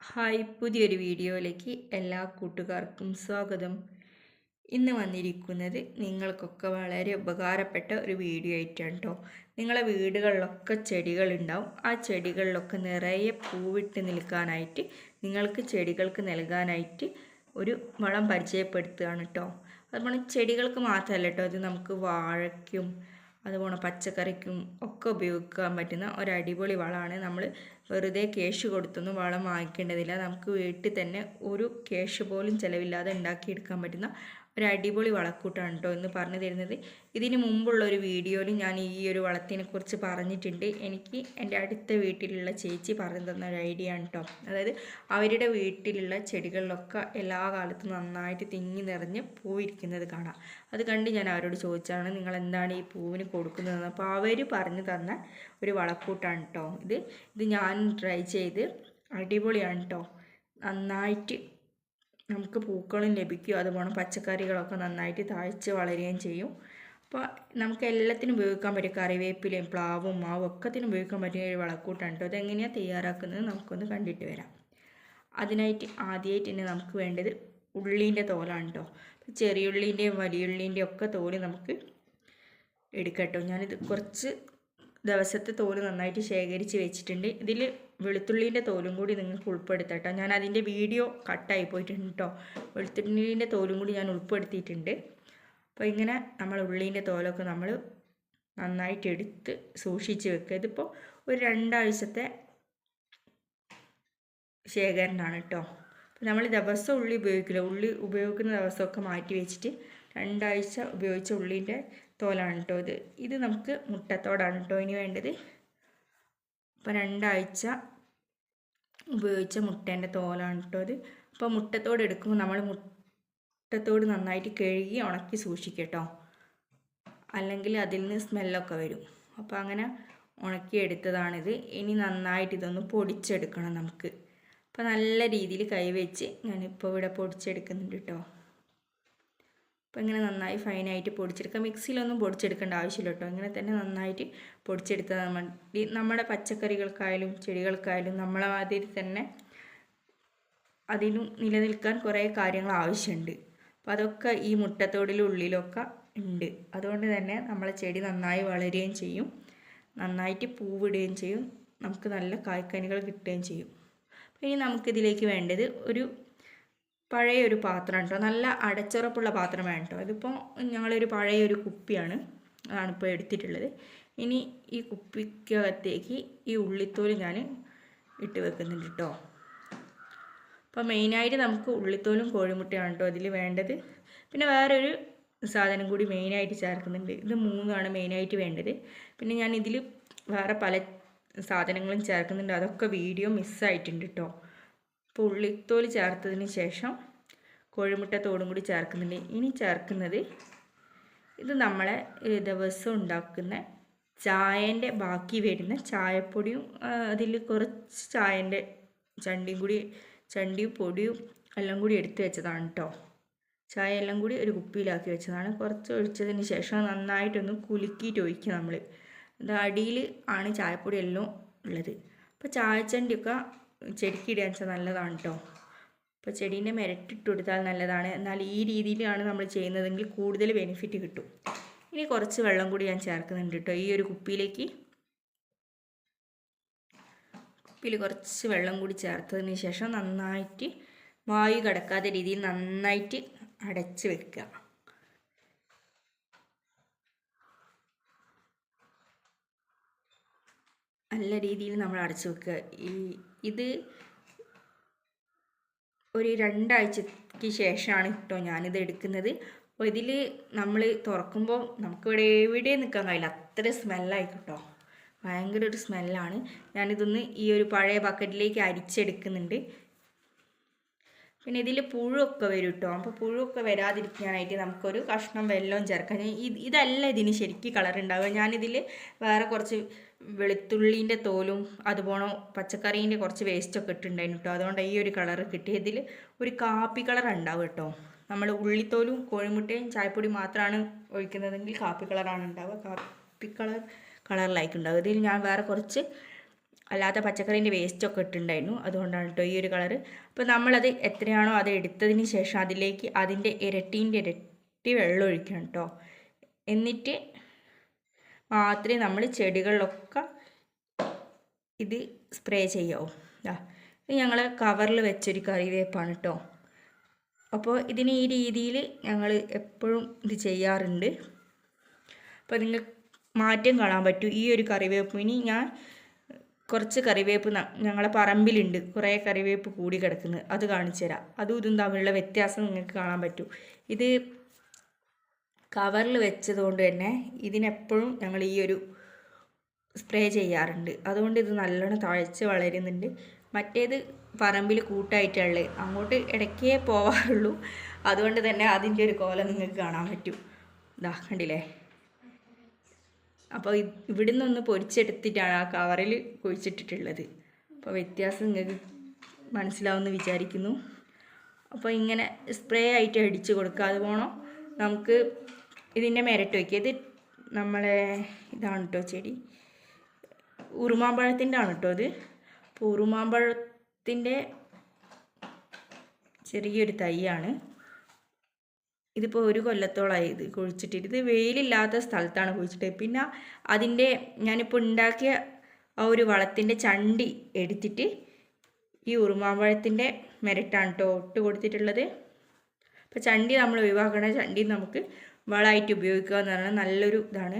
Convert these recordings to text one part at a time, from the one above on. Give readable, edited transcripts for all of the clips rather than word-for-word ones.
Hi, പുതിയൊരു വീഡിയോയിലേക്ക് എല്ലാ കൂട്ടുകാർക്കും സ്വാഗതം. ഇന്ന് വന്നിരിക്കുന്നത് നിങ്ങൾക്കൊക്കെ വളരെ ഉപകാരപ്പെട്ട ഒരു വീഡിയോ ആയിട്ടാണ് കേട്ടോ. നിങ്ങളെ വീടുകളിലൊക്കെ ചെടികളുണ്ടാവും. ആ ചെടികളിലൊക്കെ നിറയെ പൂവിട്ട് നിൽക്കാനായിട്ട് നിങ്ങൾക്ക് ചെടികൾക്ക് നൽകാനായിട്ട് ഒരു വളം പരിചയപ്പെടുത്തുകയാണ് കേട്ടോ. അതുപോലെ ചെടികൾക്ക് മാത്രമല്ല കേട്ടോ, അത് നമുക്ക് വാഴയ്ക്കും അതുപോലെ പച്ചക്കറിക്കും ഒക്കെ ഉപയോഗിക്കാൻ പറ്റുന്ന ഒരു അടിപൊളി വളമാണ്. നമ്മൾ വെറുതെ ക്യാഷ് കൊടുത്തൊന്നും വളം വാങ്ങിക്കേണ്ടതില്ല. നമുക്ക് വീട്ടിൽ തന്നെ ഒരു ക്യാഷ് പോലും ചിലവില്ലാതെ ഉണ്ടാക്കിയെടുക്കാൻ പറ്റുന്ന ഒരു അടിപൊളി വളക്കൂട്ടാണ് കേട്ടോ ഇന്ന് പറഞ്ഞു തരുന്നത്. ഇതിന് മുമ്പുള്ള ഒരു വീഡിയോയിൽ ഞാൻ ഈ ഒരു വളത്തിനെക്കുറിച്ച് പറഞ്ഞിട്ടുണ്ട്. എനിക്ക് എൻ്റെ അടുത്ത വീട്ടിലുള്ള ചേച്ചി പറഞ്ഞു തന്ന ഒരു ഐഡിയ ആണ് കേട്ടോ. അതായത് അവരുടെ വീട്ടിലുള്ള ചെടികളിലൊക്കെ എല്ലാ കാലത്തും നന്നായിട്ട് തിങ്ങി നിറഞ്ഞ് പൂവിരിക്കുന്നത് കാണാം. അത് കണ്ട് ഞാൻ അവരോട് ചോദിച്ചാണ് നിങ്ങൾ എന്താണ് ഈ പൂവിന് കൊടുക്കുന്നതെന്ന്. അപ്പോൾ അവർ പറഞ്ഞു തന്ന ഒരു വളക്കൂട്ടാണ് കേട്ടോ ഇത് ഞാൻ ട്രൈ ചെയ്ത് അടിപൊളിയാണ് കേട്ടോ. നന്നായിട്ട് നമുക്ക് പൂക്കളും ലഭിക്കും. അതുപോലെ പച്ചക്കറികളൊക്കെ നന്നായിട്ട് താഴ്ച വളരുകയും ചെയ്യും. അപ്പോൾ നമുക്ക് എല്ലാത്തിനും ഉപയോഗിക്കാൻ പറ്റും. കറിവേപ്പിലയും പ്ലാവും മാവും ഒക്കത്തിനും ഉപയോഗിക്കാൻ പറ്റിയ ഒരു വളക്കൂട്ടാണ് കേട്ടോ. അതെങ്ങനെയാണ് തയ്യാറാക്കുന്നത് നമുക്കൊന്ന് കണ്ടിട്ട് വരാം. അതിനായിട്ട് ആദ്യമായിട്ട് തന്നെ നമുക്ക് വേണ്ടത് ഉള്ളീൻ്റെ തോലാണ് കേട്ടോ. ചെറിയുള്ളീൻ്റെയും വലിയുള്ളീൻ്റെയും ഒക്കെ തോല് നമുക്ക് എടുക്കട്ടോ. ഞാനിത് കുറച്ച് ദിവസത്തെ തോല് നന്നായിട്ട് ശേഖരിച്ച് വെച്ചിട്ടുണ്ട്. ഇതിൽ വെളുത്തുള്ളീൻ്റെ തോലും കൂടി നിങ്ങൾക്ക് ഉൾപ്പെടുത്തട്ടോ. ഞാൻ അതിൻ്റെ വീഡിയോ കട്ടായി പോയിട്ടുണ്ട് കേട്ടോ. വെളുത്തുള്ളീൻ്റെ തോലും കൂടി ഞാൻ ഉൾപ്പെടുത്തിയിട്ടുണ്ട്. അപ്പോൾ ഇങ്ങനെ നമ്മൾ ഉള്ളീൻ്റെ തോലൊക്കെ നമ്മൾ നന്നായിട്ട് എടുത്ത് സൂക്ഷിച്ച് വെക്കുക. ഇതിപ്പോൾ ഒരു 2 ആഴ്ചത്തെ ശേഖരണമാണ് കേട്ടോ. അപ്പോൾ നമ്മൾ ദിവസം ഉള്ളി ഉപയോഗിക്കില്ല. ഉള്ളി ഉപയോഗിക്കുന്ന ദിവസമൊക്കെ മാറ്റി വെച്ചിട്ട് 2 ആഴ്ച ഉപയോഗിച്ച ഉള്ളീൻ്റെ തോലാണ് കേട്ടോ ഇത് നമുക്ക് മുട്ടത്തോടാണ് കേട്ടോ ഇനി വേണ്ടത്. അപ്പോൾ 2 ആഴ്ച ഉപയോഗിച്ച മുട്ടേൻ്റെ തോലാണ് കേട്ടോ ഇത്. അപ്പോൾ മുട്ടത്തോട് എടുക്കുമ്പോൾ നമ്മൾ മുട്ടത്തോട് നന്നായിട്ട് കഴുകി ഉണക്കി സൂക്ഷിക്കട്ടോ, അല്ലെങ്കിൽ അതിൽ നിന്ന് സ്മെല്ലൊക്കെ വരും. അപ്പോൾ അങ്ങനെ ഉണക്കിയെടുത്തതാണിത്. ഇനി നന്നായിട്ട് ഇതൊന്ന് പൊടിച്ചെടുക്കണം നമുക്ക്. അപ്പോൾ നല്ല രീതിയിൽ കൈവച്ച് ഞാനിപ്പോൾ ഇവിടെ പൊടിച്ചെടുക്കുന്നുണ്ട് കേട്ടോ. അപ്പോൾ ഇങ്ങനെ നന്നായി ഫൈനായിട്ട് പൊടിച്ചെടുക്കുക. മിക്സിയിലൊന്നും പൊടിച്ചെടുക്കേണ്ട ആവശ്യമില്ല കേട്ടോ. ഇങ്ങനെ തന്നെ നന്നായിട്ട് പൊടിച്ചെടുത്താൽ മതി. നമ്മുടെ പച്ചക്കറികൾക്കായാലും ചെടികൾക്കായാലും നമ്മളെ മാതിരി തന്നെ അതിനും നിലനിൽക്കാൻ കുറേ കാര്യങ്ങൾ ആവശ്യമുണ്ട്. അപ്പോൾ അതൊക്കെ ഈ മുട്ടത്തോടിലും ഉള്ളിലൊക്കെ ഉണ്ട്. അതുകൊണ്ട് തന്നെ നമ്മളെ ചെടി നന്നായി വളരുകയും ചെയ്യും, നന്നായിട്ട് പൂവിടുകയും ചെയ്യും, നമുക്ക് നല്ല കായ്ക്കനികൾ കിട്ടുകയും ചെയ്യും. അപ്പോൾ ഇനി നമുക്കിതിലേക്ക് വേണ്ടത് ഒരു പഴയൊരു പാത്രം കേട്ടോ. നല്ല അടച്ചുറപ്പുള്ള പാത്രം വേണം കേട്ടോ. ഇതിപ്പോൾ ഞങ്ങളൊരു പഴയൊരു കുപ്പിയാണ്, അതാണിപ്പോൾ എടുത്തിട്ടുള്ളത്. ഇനി ഈ കുപ്പിക്കകത്തേക്ക് ഈ ഉള്ളിത്തോല് ഞാൻ ഇട്ട് വെക്കുന്നുണ്ട് കേട്ടോ. അപ്പോൾ മെയിനായിട്ട് നമുക്ക് ഉള്ളിത്തോലും കോഴിമുട്ടയാണ് കേട്ടോ ഇതിൽ വേണ്ടത്. പിന്നെ വേറൊരു സാധനം കൂടി മെയിനായിട്ട് ചേർക്കുന്നുണ്ട്. ഇത് 3 മെയിനായിട്ട് വേണ്ടത്. പിന്നെ ഞാൻ ഇതിൽ വേറെ പല സാധനങ്ങളും ചേർക്കുന്നുണ്ട്. അതൊക്കെ വീഡിയോ മിസ്സായിട്ടുണ്ട് കേട്ടോ. അപ്പോൾ ഉള്ളിത്തോല് ചേർത്തതിന് ശേഷം കോഴിമുട്ട തോടും കൂടി ചേർക്കുന്നുണ്ട്. ഇനി ചേർക്കുന്നത് ഇത് നമ്മളെ ദിവസം ഉണ്ടാക്കുന്ന ചായേൻ്റെ ബാക്കി വരുന്ന ചായപ്പൊടിയും അതിൽ കുറച്ച് ചായേൻ്റെ ചണ്ടിയും പൊടിയും എല്ലാം കൂടി എടുത്ത് വെച്ചതാണ് കേട്ടോ. ചായ എല്ലാം കൂടി ഒരു കുപ്പിയിലാക്കി വെച്ചതാണ്. കുറച്ച് ഒഴിച്ചതിന് ശേഷം നന്നായിട്ടൊന്ന് കുലുക്കിയിട്ട് ഒഴിക്കുക നമ്മൾ. അത് അടിയിൽ ആണ് ചായപ്പൊടി എല്ലാം ഉള്ളത്. അപ്പോൾ ചായച്ചണ്ടിയൊക്കെ ചെടിക്കിടാൻ വെച്ചാൽ നല്ലതാണ് കേട്ടോ. അപ്പോൾ ചെടീൻ്റെ മിരട്ടിട്ട് കൊടുത്താൽ നല്ലതാണ്. എന്നാൽ ഈ രീതിയിലാണ് നമ്മൾ ചെയ്യുന്നതെങ്കിൽ കൂടുതൽ ബെനിഫിറ്റ് കിട്ടും. ഇനി കുറച്ച് വെള്ളം കൂടി ഞാൻ ചേർക്കുന്നുണ്ട് കേട്ടോ. ഈ ഒരു കുപ്പിയിൽ കുറച്ച് വെള്ളം കൂടി ചേർത്തതിന് ശേഷം നന്നായിട്ട് വായു കടക്കാത്ത രീതിയിൽ നന്നായിട്ട് അടച്ച് വെക്കുക. നല്ല രീതിയിൽ നമ്മൾ അടച്ചു വെക്കുക. ഇത് ഒരു 2 ആഴ്ചയ്ക്ക് ശേഷമാണ് കേട്ടോ ഞാനിത് എടുക്കുന്നത്. അപ്പോൾ ഇതിൽ നമ്മൾ തുറക്കുമ്പോൾ നമുക്കിവിടെ എവിടെയും നിൽക്കാൻ കഴിയില്ല, അത്ര സ്മെല്ലായി കേട്ടോ. ഭയങ്കര ഒരു സ്മെല്ലാണ്. ഞാനിതൊന്ന് ഈ ഒരു പഴയ ബക്കറ്റിലേക്ക് അരിച്ചെടുക്കുന്നുണ്ട്. പിന്നെ ഇതിൽ പുഴുവൊക്കെ വരും കേട്ടോ. അപ്പോൾ പുഴുവൊക്കെ വരാതിരിക്കാനായിട്ട് നമുക്കൊരു കഷ്ണം വെല്ലവും ചേർക്കാം. ഇതല്ല ഇതിന് ശരിക്കും കളർ ഉണ്ടാവുക. ഞാനിതിൽ വേറെ കുറച്ച് വെളുത്തുള്ളീൻ്റെ തോലും അതുപോലെ പച്ചക്കറീൻ്റെ കുറച്ച് വേസ്റ്റൊക്കെ ഇട്ടിട്ടുണ്ടായിരുന്നു കേട്ടോ. അതുകൊണ്ട് ഈ ഒരു കളർ കിട്ടി. ഇതിൽ ഒരു കാപ്പി കളർ ഉണ്ടാവും കേട്ടോ. നമ്മൾ ഉള്ളിത്തോലും കോഴിമുട്ടയും ചായപ്പൊടി മാത്രമാണ് ഒഴിക്കുന്നതെങ്കിൽ കാപ്പി കളറാണ് ഉണ്ടാവുക. കാപ്പി കളറിലായിട്ടുണ്ടാവുക. ഇതിൽ ഞാൻ വേറെ കുറച്ച് അല്ലാത്ത പച്ചക്കറീൻ്റെ വേസ്റ്റൊക്കെ ഇട്ടുണ്ടായിരുന്നു, അതുകൊണ്ടാണ് കേട്ടോ ഈ ഒരു കളറ്. അപ്പോൾ നമ്മളത് എത്രയാണോ അത് എടുത്തതിന് ശേഷം അതിലേക്ക് അതിൻ്റെ ഇരട്ടി വെള്ളം ഒഴിക്കണം കേട്ടോ. എന്നിട്ട് മാത്രമേ നമ്മൾ ചെടികളിലൊക്കെ ഇത് സ്പ്രേ ചെയ്യാവൂ. ഇത് ഞങ്ങൾ കവറിൽ വെച്ചൊരു കറിവേപ്പാണ് കേട്ടോ. അപ്പോൾ ഇതിന് ഈ രീതിയിൽ ഞങ്ങൾ എപ്പോഴും ഇത് ചെയ്യാറുണ്ട്. അപ്പോൾ നിങ്ങൾക്ക് മാറ്റം കാണാൻ പറ്റും ഈ ഒരു കറിവേപ്പിന്. ഞാൻ കുറച്ച് കറിവേപ്പ് ഞങ്ങളെ പറമ്പിലുണ്ട്, കുറേ കറിവേപ്പ് കൂടി കിടക്കുന്നത്, അത് കാണിച്ചു തരാം. അതും ഇതും തമ്മിലുള്ള വ്യത്യാസം നിങ്ങൾക്ക് കാണാൻ പറ്റും. ഇത് കവറിൽ വെച്ചതുകൊണ്ട് തന്നെ ഇതിനെപ്പോഴും ഞങ്ങൾ ഈ ഒരു സ്പ്രേ ചെയ്യാറുണ്ട്. അതുകൊണ്ട് ഇത് നല്ലോണം തഴച്ച് വളരുന്നുണ്ട്. മറ്റേത് പറമ്പിൽ കൂട്ടായിട്ടുള്ളത്, അങ്ങോട്ട് ഇടയ്ക്കേ പോവാറുള്ളൂ. അതുകൊണ്ട് തന്നെ അതിൻ്റെ ഒരു കോലം നിങ്ങൾക്ക് കാണാൻ പറ്റും. ഇതാ കണ്ടില്ലേ. അപ്പോൾ ഇവിടെ നിന്നൊന്ന് പൊരിച്ചെടുത്തിട്ടാണ് ആ കവറിൽ കുഴിച്ചിട്ടിട്ടുള്ളത്. അപ്പോൾ വ്യത്യാസം നിങ്ങൾക്ക് മനസ്സിലാവുമെന്ന് വിചാരിക്കുന്നു. അപ്പോൾ ഇങ്ങനെ സ്പ്രേ ആയിട്ട് അടിച്ച് കൊടുക്കുക. അത് വേണം നമുക്ക് ഇതിൻ്റെ മേരട്ട് വയ്ക്കുക. ഇത് നമ്മളെ ഇതാണ് കേട്ടോ ചെടി, ഉറുമാമ്പഴത്തിൻ്റെ ആണ് കേട്ടോ ഇത്. അപ്പോൾ ഉറുമാമ്പഴത്തിൻ്റെ ചെറിയൊരു തൈയാണ്. ഇതിപ്പോൾ ഒരു കൊല്ലത്തോളമായി ഇത് കുഴിച്ചിട്ടിട്ട്. ഇത് വെയിലില്ലാത്ത സ്ഥലത്താണ് കുഴിച്ചിട്ടത്. പിന്നെ അതിൻ്റെ ഞാനിപ്പോൾ ഉണ്ടാക്കിയ ആ ഒരു വളത്തിൻ്റെ ചണ്ടി എടുത്തിട്ട് ഈ ഉറുമാമ്പഴത്തിൻ്റെ മെരട്ടാണ് കേട്ടോ ഇട്ട് കൊടുത്തിട്ടുള്ളത്. അപ്പോൾ ചണ്ടി നമ്മൾ ഒഴിവാക്കണ ചണ്ടി നമുക്ക് വളമായിട്ട് ഉപയോഗിക്കുക എന്ന് പറഞ്ഞാൽ നല്ലൊരു ഇതാണ്.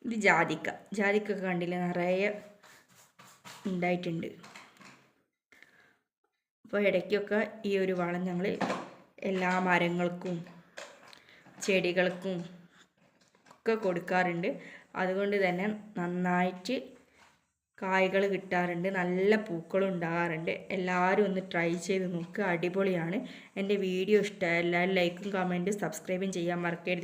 ഇത് ജാതിക്ക കണ്ടില്ല, നിറയെ ഉണ്ടായിട്ടുണ്ട്. അപ്പോൾ ഇടയ്ക്കൊക്കെ ഈ ഒരു വളം ഞങ്ങൾ എല്ലാ മരങ്ങൾക്കും ചെടികൾക്കും ഒക്കെ കൊടുക്കാറുണ്ട്. അതുകൊണ്ട് തന്നെ നന്നായിട്ട് കായ്കൾ കിട്ടാറുണ്ട്, നല്ല പൂക്കളും ഉണ്ടാകാറുണ്ട്. എല്ലാവരും ഒന്ന് ട്രൈ ചെയ്ത് നോക്കുക, അടിപൊളിയാണ്. എൻ്റെ വീഡിയോ ഇഷ്ടമായി എല്ലാവരും ലൈക്കും കമൻറ്റും സബ്സ്ക്രൈബും ചെയ്യാൻ മറക്കരുത്.